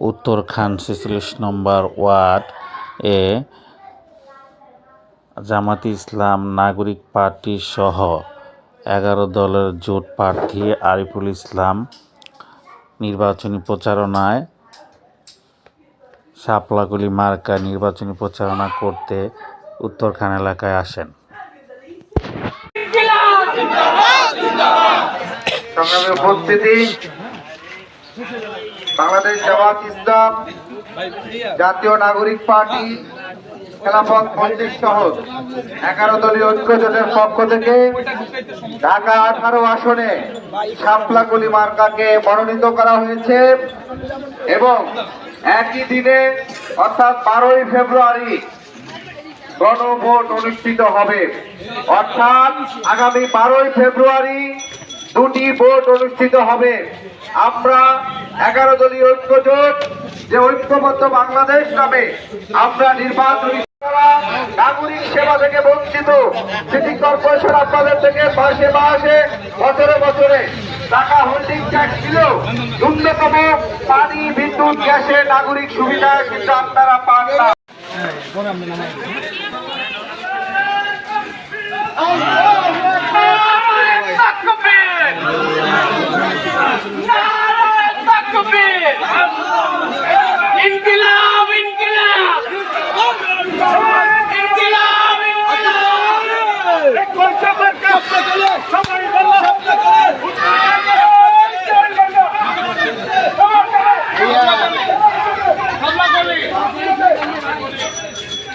উত্তরখান ৪৬ নম্বর word এ জামায়াতে ইসলাম নাগরিক party সহ ১১ দলের জোট প্রার্থী আরিফুল ইসলাম নির্বাচনী প্রচারণায় শাপলাকলি মার্কায় নির্বাচনী প্রচারণা করতে উত্তরখান এলাকায় আসেন। উপস্থিতি বাংলাদেশ জামায়াতে ইসলাম জাতীয় নাগরিক পার্টি খেলাফত মজলিস সহ 11 দলীয় ঐক্য জোটের পক্ষ থেকে ঢাকা 18 আসনে শাপলাকলি মার্কাকে মনোনীত করা হয়েছে এবং একই দিনে অর্থাৎ 12ই ফেব্রুয়ারি গণভোট অনুষ্ঠিত হবে। অর্থাৎ আগামী 12ই ফেব্রুয়ারি দুটি ভোট অনুষ্ঠিত হবে। আমরা 11 দলীয় ঐক্য জোট যে ঐক্যবদ্ধ বাংলাদেশ নামে আমরা নির্বাচনী নাগরিক সেবা থেকে বঞ্চিত সিটি কর্পোরেশন আপনাদের থেকে মাসে মাসে বছরে বছরে টাকা হোল্ডিং ট্যাক্স দিলেও ন্যূনতম পানি বিদ্যুৎ গ্যাসের নাগরিক সুবিধা কিন্তু আপনারা পান না।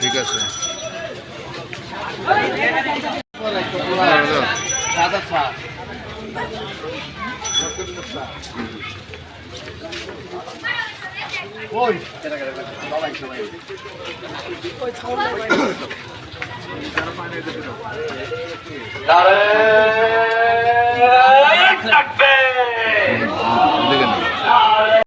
ঠিক আছে। নারে